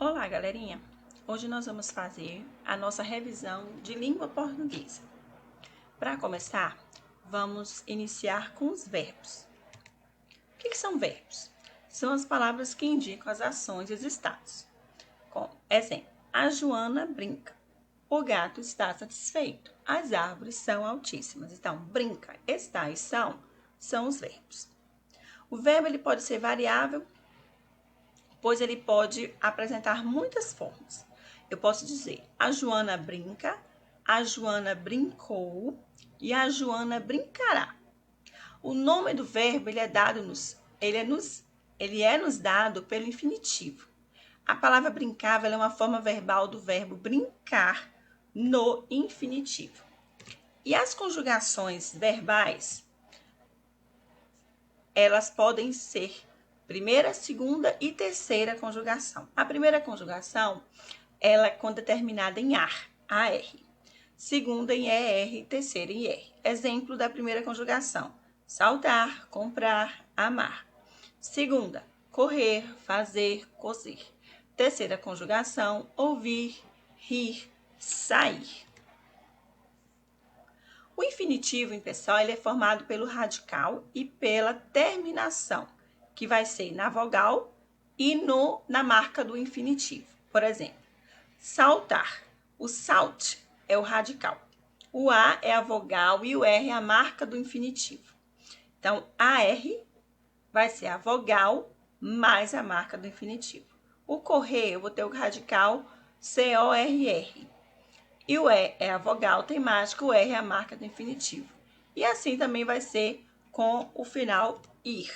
Olá, galerinha! Hoje nós vamos fazer a nossa revisão de língua portuguesa. Para começar, vamos iniciar com os verbos. O que são verbos? São as palavras que indicam as ações e os estados. Como exemplo, a Joana brinca. O gato está satisfeito. As árvores são altíssimas. Então, brinca, está e são os verbos. O verbo ele pode ser variável, pois ele pode apresentar muitas formas. Eu posso dizer, a Joana brinca, a Joana brincou e a Joana brincará. O nome do verbo ele é nos dado pelo infinitivo. A palavra brincar é uma forma verbal do verbo brincar no infinitivo. E as conjugações verbais, elas podem ser primeira, segunda e terceira conjugação. A primeira conjugação, ela é quando é terminada em AR. Segunda em ER, terceira em IR. Exemplo da primeira conjugação: saltar, comprar, amar. Segunda, correr, fazer, cozer. Terceira conjugação: ouvir, rir, sair. O infinitivo impessoal ele é formado pelo radical e pela terminação, que vai ser na vogal e na marca do infinitivo. Por exemplo, saltar. O salt é o radical. O A é a vogal e o R é a marca do infinitivo. Então, AR vai ser a vogal mais a marca do infinitivo. O correr, eu vou ter o radical CORR. E o E é a vogal temática, o R é a marca do infinitivo. E assim também vai ser com o final ir.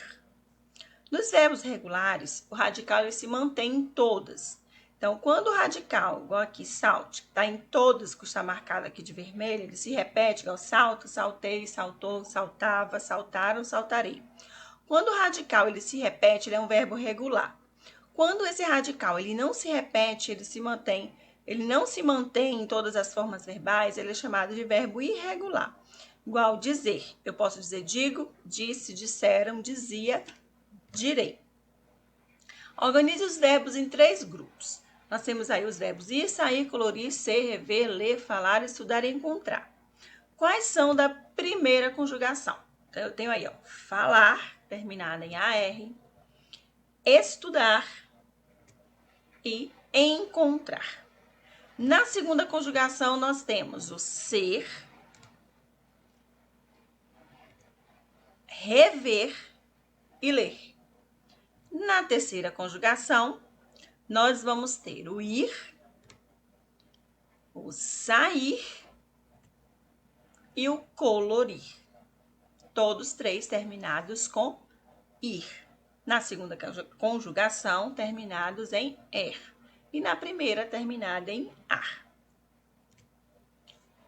Nos verbos regulares, o radical ele se mantém em todas. Então, quando o radical, igual aqui, salte, está em todas, que está marcado aqui de vermelho, ele se repete, igual salto, saltei, saltou, saltava, saltaram, saltarei. Quando o radical ele se repete, ele é um verbo regular. Quando esse radical ele não se repete, ele não se mantém em todas as formas verbais, ele é chamado de verbo irregular. Igual dizer, eu posso dizer digo, disse, disseram, dizia, direi. Organize os verbos em 3 grupos. Nós temos aí os verbos ir, sair, colorir, ser, rever, ler, falar, estudar e encontrar. Quais são da primeira conjugação? Então, eu tenho aí, ó, falar, terminada em AR, estudar e encontrar. Na segunda conjugação, nós temos o ser, rever e ler. Na terceira conjugação, nós vamos ter o ir, o sair e o colorir. Todos 3 terminados com ir. Na segunda conjugação, terminados em er. E na primeira, terminada em ar.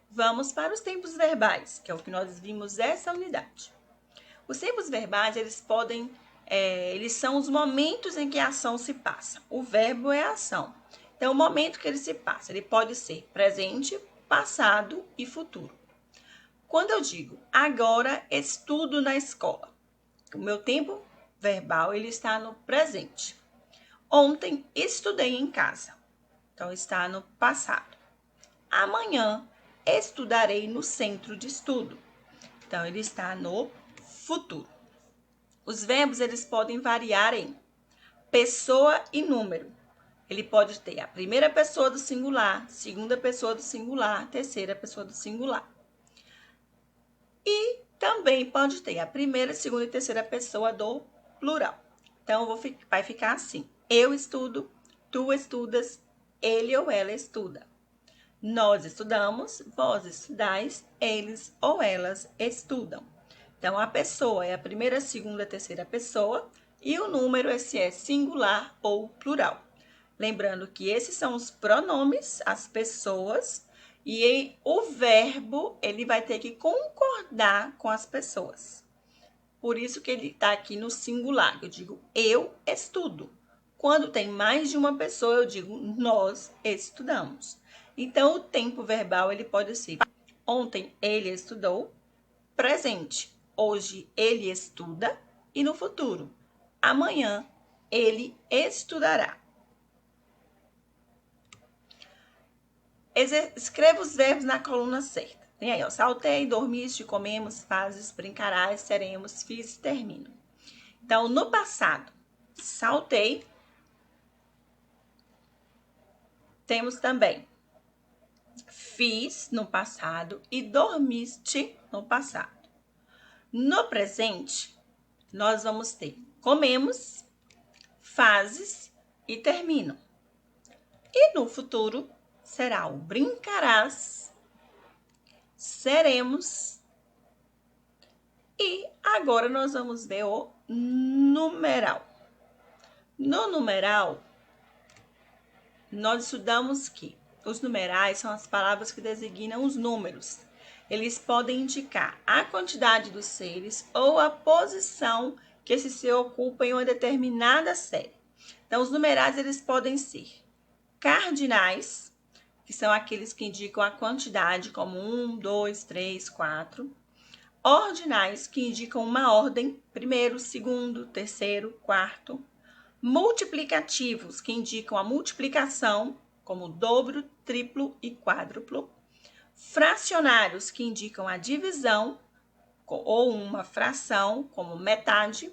Vamos para os tempos verbais, que é o que nós vimos nessa unidade. Os tempos verbais, eles são os momentos em que a ação se passa. O verbo é a ação. Então, o momento que ele se passa, ele pode ser presente, passado e futuro. Quando eu digo agora estudo na escola, o meu tempo verbal ele está no presente. Ontem estudei em casa, então está no passado. Amanhã estudarei no centro de estudo, então ele está no futuro. Os verbos eles podem variar em pessoa e número. Ele pode ter a primeira pessoa do singular, segunda pessoa do singular, terceira pessoa do singular. E também pode ter a primeira, segunda e terceira pessoa do plural. Então, vai ficar assim: eu estudo, tu estudas, ele ou ela estuda. Nós estudamos, vós estudais, eles ou elas estudam. Então, a pessoa é a primeira, segunda, terceira pessoa e o número esse é singular ou plural. Lembrando que esses são os pronomes, as pessoas, e o verbo ele vai ter que concordar com as pessoas. Por isso que ele está aqui no singular. Eu digo eu estudo. Quando tem mais de uma pessoa, eu digo nós estudamos. Então, o tempo verbal ele pode ser ontem ele estudou, presente, hoje ele estuda e no futuro, amanhã ele estudará. Escreva os verbos na coluna certa. Tem aí, ó, saltei, dormiste, comemos, fazes, brincarás, seremos, fiz, termino. Então, no passado, saltei. Temos também fiz no passado e dormiste no passado. No presente, nós vamos ter comemos, fazes e termino. E no futuro, será o brincarás, seremos. E agora nós vamos ver o numeral. No numeral, nós estudamos que os numerais são as palavras que designam os números. Eles podem indicar a quantidade dos seres ou a posição que esse ser ocupa em uma determinada série. Então, os numerais eles podem ser cardinais, que são aqueles que indicam a quantidade, como 1, 2, 3, 4. Ordinais, que indicam uma ordem, primeiro, segundo, terceiro, quarto. Multiplicativos, que indicam a multiplicação, como dobro, triplo e quádruplo. Fracionários, que indicam a divisão, ou uma fração, como metade,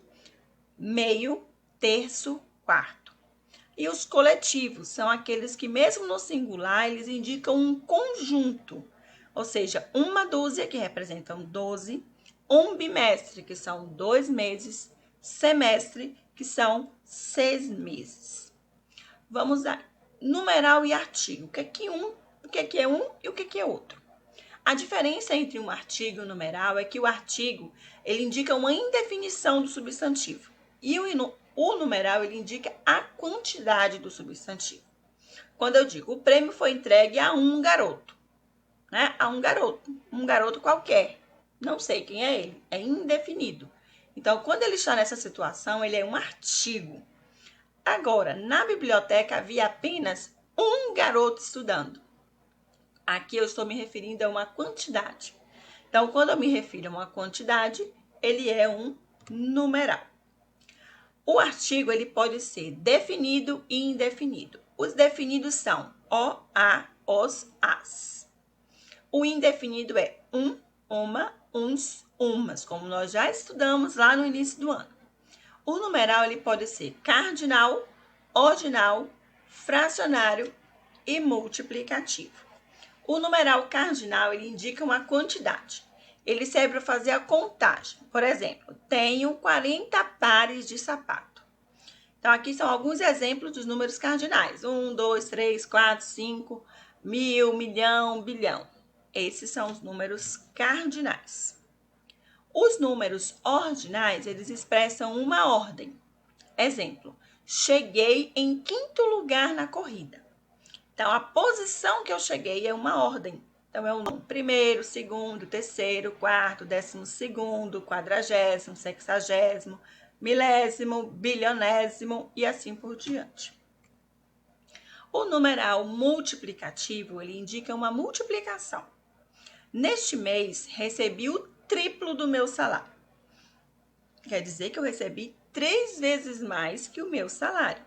meio, terço, quarto. E os coletivos são aqueles que, mesmo no singular, eles indicam um conjunto, ou seja, uma dúzia, que representam 12, um bimestre, que são 2 meses, semestre, que são 6 meses. Vamos a numeral e artigo. O que é um e o que é outro? A diferença entre um artigo e um numeral é que o artigo ele indica uma indefinição do substantivo e o numeral ele indica a quantidade do substantivo. Quando eu digo o prêmio foi entregue a um garoto, né? A um garoto qualquer, não sei quem é ele, é indefinido. Então, quando ele está nessa situação, ele é um artigo. Agora, na biblioteca havia apenas um garoto estudando. Aqui eu estou me referindo a uma quantidade. Então, quando eu me refiro a uma quantidade, ele é um numeral. O artigo ele pode ser definido e indefinido. Os definidos são o, a, os, as. O indefinido é um, uma, uns, umas, como nós já estudamos lá no início do ano. O numeral ele pode ser cardinal, ordinal, fracionário e multiplicativo. O numeral cardinal ele indica uma quantidade. Ele serve para fazer a contagem. Por exemplo, tenho 40 pares de sapato. Então, aqui são alguns exemplos dos números cardinais. 1, 2, 3, 4, 5, 1000, milhão, bilhão. Esses são os números cardinais. Os números ordinais, eles expressam uma ordem. Exemplo, cheguei em 5º lugar na corrida. Então, a posição que eu cheguei é uma ordem. Então, é o primeiro, segundo, terceiro, quarto, 12º, 40º, 60º, milésimo, bilionésimo e assim por diante. O numeral multiplicativo, ele indica uma multiplicação. Neste mês, recebi o triplo do meu salário. Quer dizer que eu recebi 3 vezes mais que o meu salário.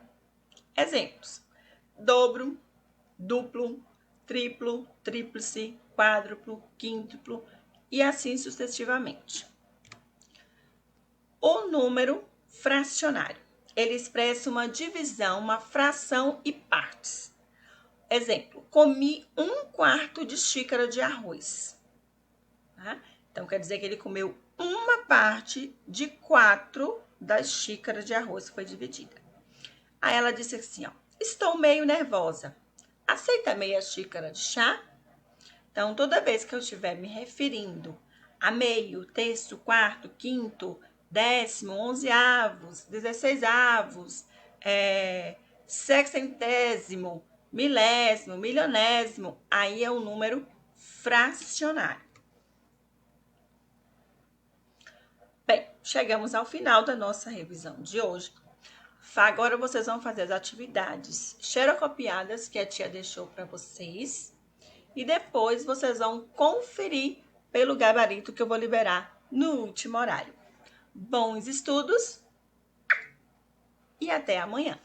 Exemplos: dobro, duplo, triplo, tríplice, quádruplo, quíntuplo e assim sucessivamente. O número fracionário. Ele expressa uma divisão, uma fração e partes. Exemplo, comi 1/4 de xícara de arroz. Tá? Então, quer dizer que ele comeu uma parte de 4 das xícaras de arroz que foi dividida. Aí ela disse assim, ó, estou meio nervosa. Aceita meia xícara de chá? Então, toda vez que eu estiver me referindo a meio, terço, quarto, quinto, décimo, 11avos, 16avos, sextentésimo, milésimo, milionésimo, aí é o número fracionário. Bem, chegamos ao final da nossa revisão de hoje. Agora vocês vão fazer as atividades xerocopiadas que a tia deixou para vocês. E depois vocês vão conferir pelo gabarito que eu vou liberar no último horário. Bons estudos e até amanhã!